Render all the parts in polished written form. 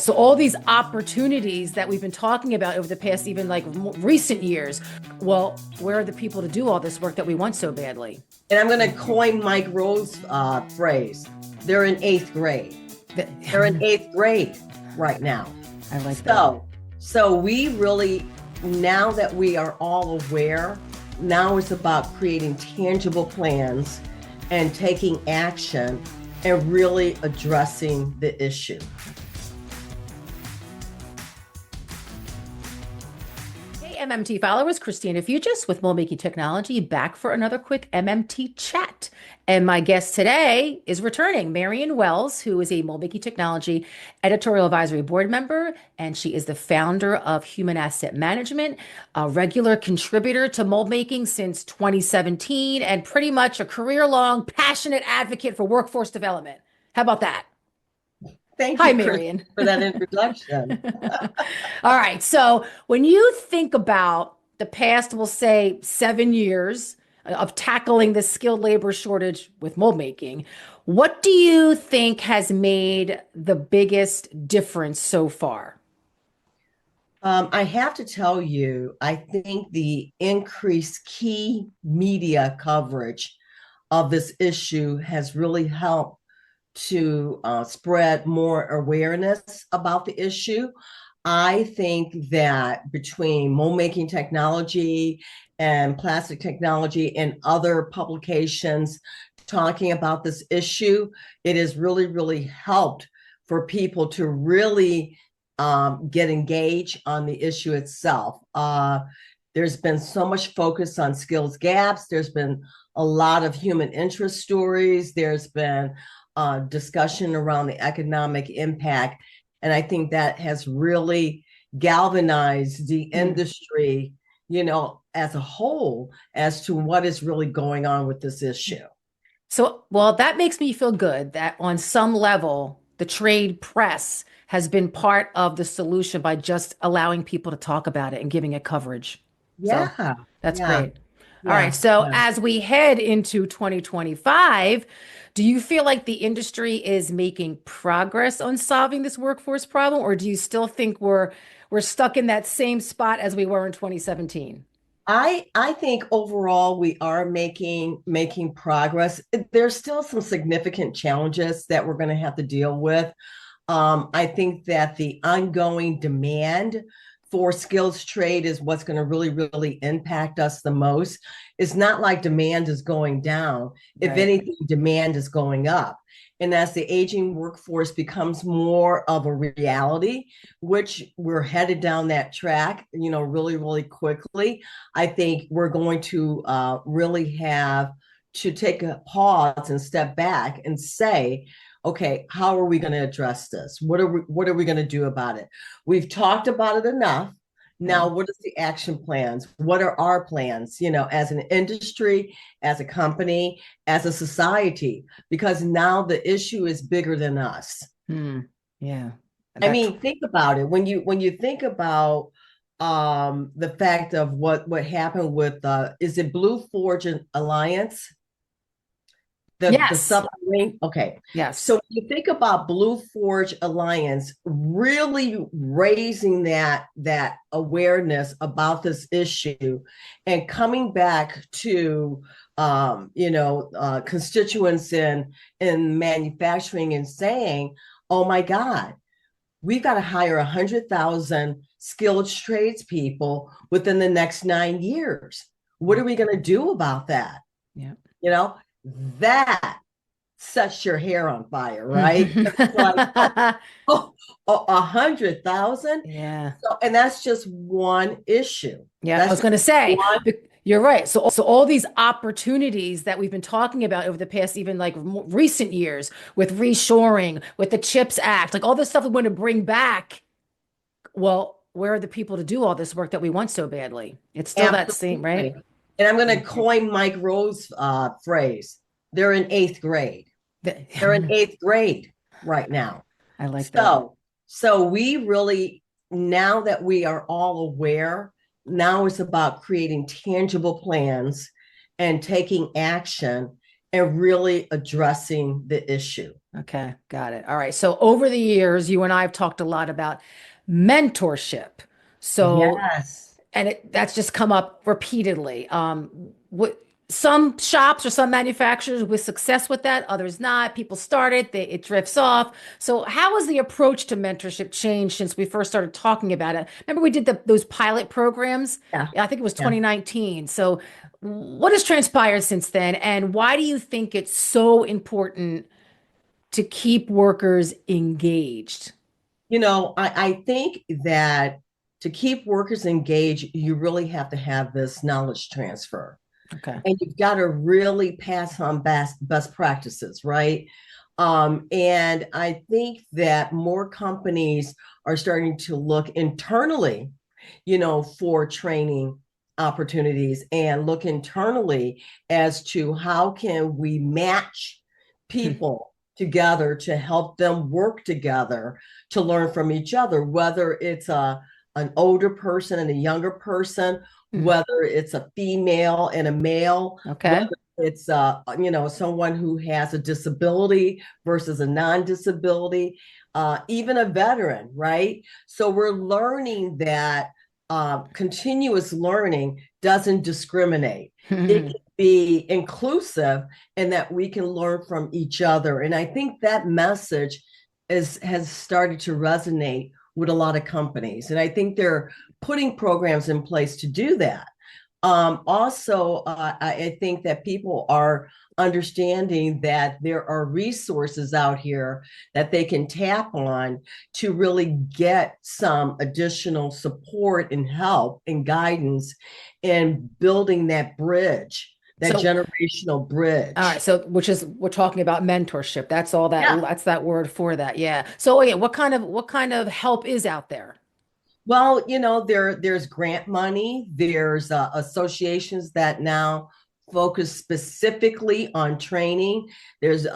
So all these opportunities that we've been talking about over the past even like recent years, well, where are the people to do all this work that we want so badly? And I'm going to coin Mike Rowe's phrase. They're in eighth grade. They're in eighth grade right now. I like that. So we really, now that we are all aware, now it's about creating tangible plans and taking action and really addressing the issue. MMT followers, Christina Fuges with MoldMaking Technology, back for another quick MMT chat. And my guest today is returning, Marion Wells, who is a MoldMaking Technology Editorial Advisory Board member, and she is the founder of Human Asset Management, a regular contributor to MoldMaking since 2017, and pretty much a career-long, passionate advocate for workforce development. How about that? Thank Hi, you, Marion. for that introduction. All right. So when you think about the past, we'll say 7 years of tackling the skilled labor shortage with mold making, what do you think has made the biggest difference so far? I have to tell you, I think the increased key media coverage of this issue has really helped to spread more awareness about the issue. I think that between mold making technology and plastic technology and other publications talking about this issue, it has really, really helped for people to really get engaged on the issue itself. There's been so much focus on skills gaps. There's been a lot of human interest stories. There's been discussion around the economic impact. And I think that has really galvanized the industry, as a whole, as to what is really going on with this issue. So, well, that makes me feel good that on some level, the trade press has been part of the solution by just allowing people to talk about it and giving it coverage. Yeah. So that's Yeah. great. All right. So as we head into 2025, do you feel like the industry is making progress on solving this workforce problem, or do you still think we're stuck in that same spot as we were in 2017? I think overall we are making progress. There's still some significant challenges that we're going to have to deal with. I think that the ongoing demand for skills trade is what's going to really, really impact us the most. It's not like demand is going down. If anything, demand is going up. And as the aging workforce becomes more of a reality, which we're headed down that track, really, really quickly, I think we're going to really have to take a pause and step back and say, okay, how are we going to address this? What are we going to do about it? We've talked about it enough. Now, what is the action plans? What are our plans, as an industry, as a company, as a society? Because now the issue is bigger than us. Yeah. I mean, think about it. When you think about the fact of what happened with is it Blue Forge Alliance? The submarine. Okay. Yes. So you think about Blue Forge Alliance really raising that awareness about this issue and coming back to constituents in manufacturing and saying, oh my God, we've got to hire 100,000 skilled tradespeople within the next 9 years. What are we going to do about that? Yeah. That sets your hair on fire, right? Like, 100,000. Yeah. So, and that's just one issue. Yeah, I was going to say, you're right. So all these opportunities that we've been talking about over the past even like recent years with reshoring, with the CHIPS Act, like all this stuff we want to bring back. Well, where are the people to do all this work that we want so badly? It's still that same, right? And I'm going to coin Mike Rowe's phrase. They're in eighth grade. They're in eighth grade right now. I like that. So we really, now that we are all aware, now it's about creating tangible plans and taking action and really addressing the issue. Okay, got it. All right. So over the years, you and I have talked a lot about mentorship. So, Yes. and that's just come up repeatedly. What some shops or some manufacturers with success with that, others not. People start it, it drifts off. So, how has the approach to mentorship changed since we first started talking about it? Remember, we did those pilot programs. Yeah. I think it was Yeah. 2019. So, what has transpired since then, and why do you think it's so important to keep workers engaged? I think that to keep workers engaged, you really have to have this knowledge transfer. Okay. And you've got to really pass on best practices, right? And I think that more companies are starting to look internally, for training opportunities and look internally as to how can we match people together to help them work together to learn from each other, whether it's an older person and a younger person, whether it's a female and a male, whether Okay. it's someone who has a disability versus a non-disability, even a veteran, right? So we're learning that continuous learning doesn't discriminate. It can be inclusive and that we can learn from each other. And I think that message has started to resonate with a lot of companies. And I think they're putting programs in place to do that. Also, I think that people are understanding that there are resources out here that they can tap on to really get some additional support and help and guidance in building that bridge, that So, generational all right. bridge. So, which is we're talking about mentorship. That's all that. Yeah. That's that word for that. Yeah. So, yeah. What kind of help is out there? Well, there's grant money, there's associations that now focus specifically on training. There's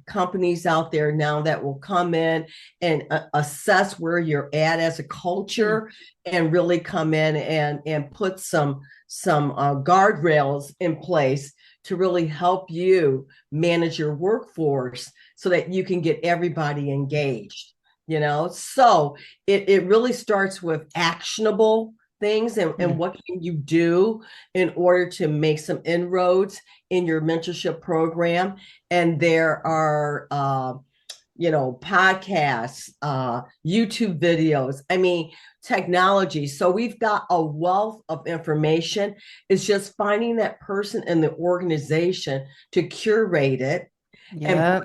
companies out there now that will come in and assess where you're at as a Hmm. culture and really come in and put some guardrails in place to really help you manage your workforce so that you can get everybody engaged. So it really starts with actionable things and Hmm. what can you do in order to make some inroads in your mentorship program. And there are podcasts, YouTube videos, I mean, technology. So we've got a wealth of information. It's just finding that person in the organization to curate it and Yeah.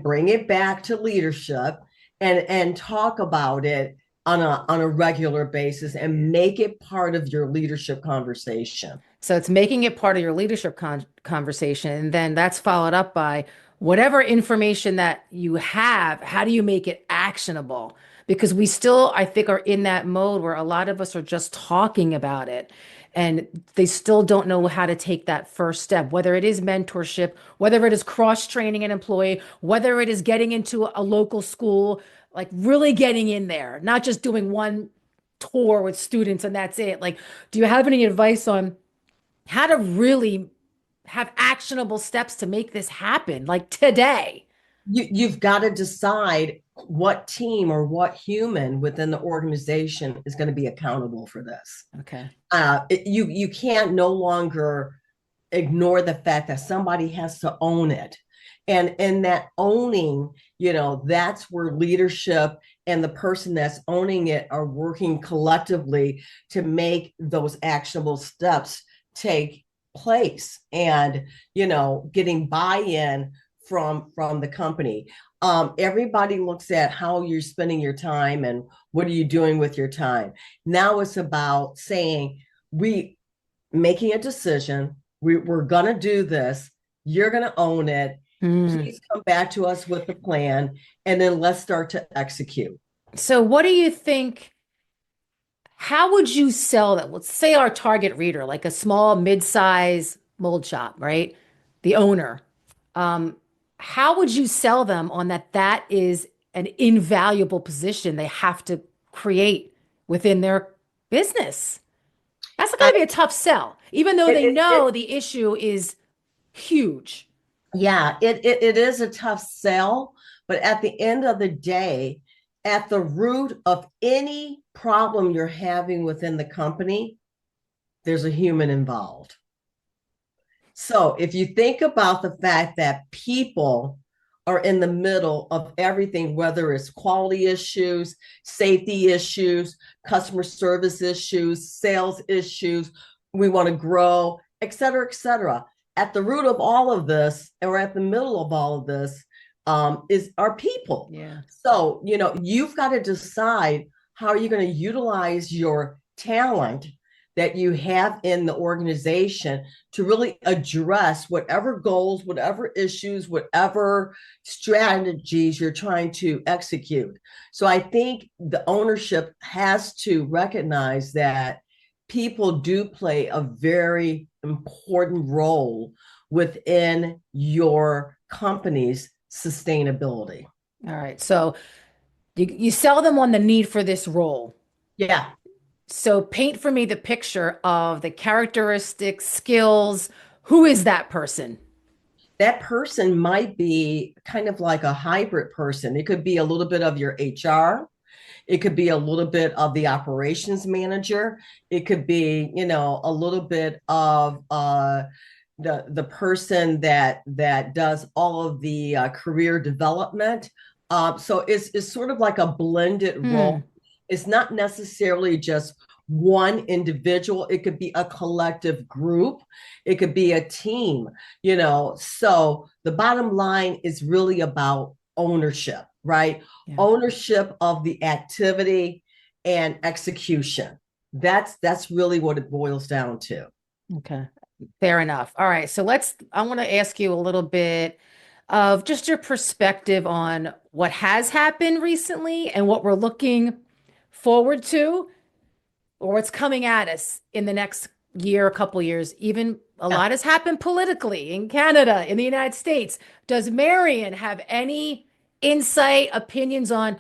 bring it back to leadership and talk about it on a regular basis and make it part of your leadership conversation. So it's making it part of your leadership conversation, and then that's followed up by whatever information that you have. How do you make it actionable? Because we still, I think, are in that mode where a lot of us are just talking about it, and they still don't know how to take that first step. Whether it is mentorship, whether it is cross training an employee, whether it is getting into a local school, like really getting in there, not just doing one tour with students and that's it. Like, do you have any advice on how to really have actionable steps to make this happen, like today? You've got to decide what team or what human within the organization is going to be accountable for this. Okay. You can't no longer ignore the fact that somebody has to own it. And in that owning, that's where leadership and the person that's owning it are working collectively to make those actionable steps take place and, getting buy-in from the company. Everybody looks at how you're spending your time and what are you doing with your time. Now it's about saying, we making a decision. We're going to do this. You're going to own it. Hmm. Please come back to us with the plan, and then let's start to execute. So, what do you think? How would you sell that? Let's say our target reader, like a small, mid-size mold shop, right? The owner. Um, how would you sell them on that? That is an invaluable position they have to create within their business. That's going I, to be a tough sell, even though it, they it, it, know the issue is huge. Yeah, it is a tough sell, but at the end of the day, at the root of any problem you're having within the company, there's a human involved. So if you think about the fact that people are in the middle of everything, whether it's quality issues, safety issues, customer service issues, sales issues, we want to grow, et cetera, et cetera. At the root of all of this, or at the middle of all of this, is our people. Yeah. So, you've got to decide how are you going to utilize your talent that you have in the organization to really address whatever goals, whatever issues, whatever strategies you're trying to execute. So I think the ownership has to recognize that people do play a very important role within your company's sustainability. All right. So you sell them on the need for this role. Yeah. So paint for me the picture of the characteristics, skills. Who is that person? That person might be kind of like a hybrid person. It could be a little bit of your HR. It could be a little bit of the operations manager. It could be, a little bit of the person that does all of the career development. So it's sort of like a blended role. Hmm. It's not necessarily just one individual. It could be a collective group. It could be a team. So the bottom line is really about ownership, right? Yeah. Ownership of the activity and execution. That's really what it boils down to. Okay. Fair enough. All right. So I want to ask you a little bit of just your perspective on what has happened recently and what we're looking forward to, or what's coming at us in the next year, a couple years. Even a Yeah. lot has happened politically in Canada, in the United States. Does Marion have any insight, opinions on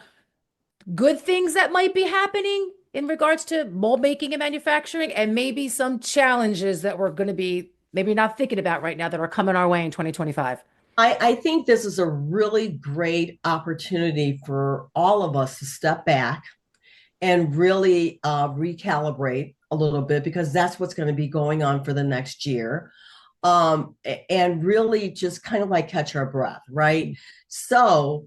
good things that might be happening in regards to mold making and manufacturing, and maybe some challenges that we're going to be maybe not thinking about right now that are coming our way in 2025? I think this is a really great opportunity for all of us to step back and really recalibrate a little bit because that's what's going to be going on for the next year. And really just kind of like catch our breath, right? So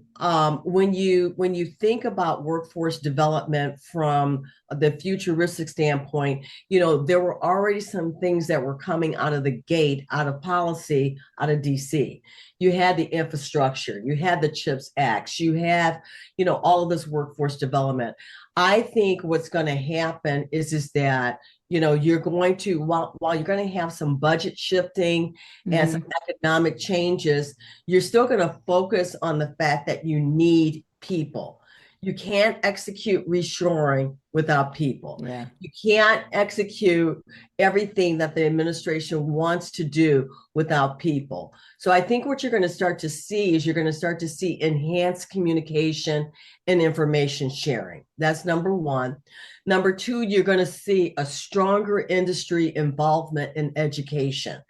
when you think about workforce development from the futuristic standpoint, there were already some things that were coming out of the gate, out of policy, out of DC. You had the infrastructure, you had the CHIPS Acts, you have, all of this workforce development. I think what's going to happen is that you're going to while you're going to have some budget shifting and some Hmm. economic changes, you're still going to focus on the fact that you need people. You can't execute reshoring without people. Yeah. You can't execute everything that the administration wants to do without people. So I think what you're going to start to see is you're going to start to see enhanced communication and information sharing. That's number one. Number two, you're going to see a stronger industry involvement in education.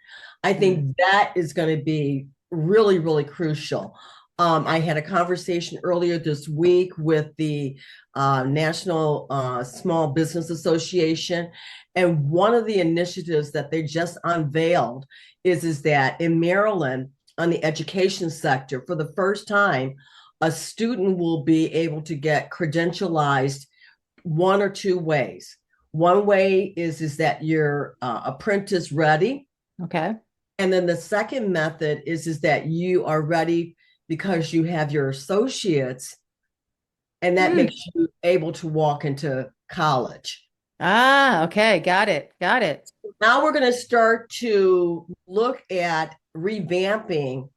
I Mm. think that is going to be really, really crucial. I had a conversation earlier this week with the National Small Business Association, and one of the initiatives that they just unveiled is that in Maryland, on the education sector, for the first time, a student will be able to get credentialized one or two ways. One way is that you're apprentice ready, Okay. and then the second method is that you are ready because you have your associates, and that Mm. makes you able to walk into college. Ah, okay. Got it. Got it. Now we're going to start to look at revamping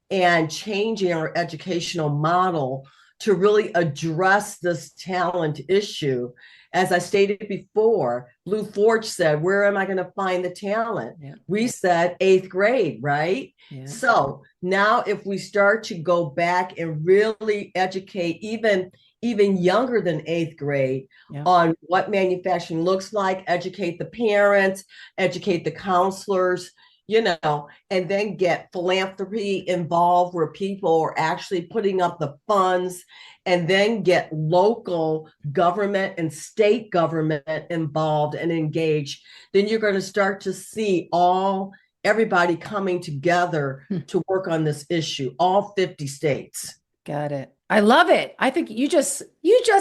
and changing our educational model to really address this talent issue. As I stated before, Blue Forge said, where am I going to find the talent? Yeah. We said eighth grade, right? Yeah. So now if we start to go back and really educate even younger than eighth grade Yeah. on what manufacturing looks like, educate the parents, educate the counselors, and then get philanthropy involved where people are actually putting up the funds, and then get local government and state government involved and engaged, then you're going to start to see everybody coming together Hmm. to work on this issue, all 50 states. Got it. I love it. I think you just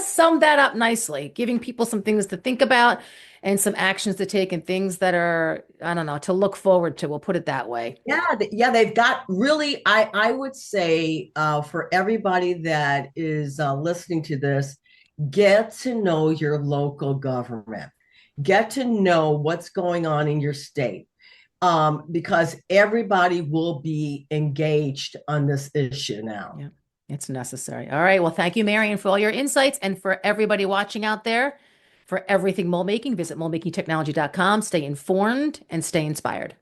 summed that up nicely, giving people some things to think about and some actions to take and things that are, I don't know, to look forward to. We'll put it that way. Yeah, they've got really, I would say, for everybody that is listening to this, get to know your local government, get to know what's going on in your state, because everybody will be engaged on this issue now. Yeah, it's necessary. All right. Well, thank you, Marion, for all your insights. And for everybody watching out there, for everything mold making, visit moldmakingtechnology.com. Stay informed and stay inspired.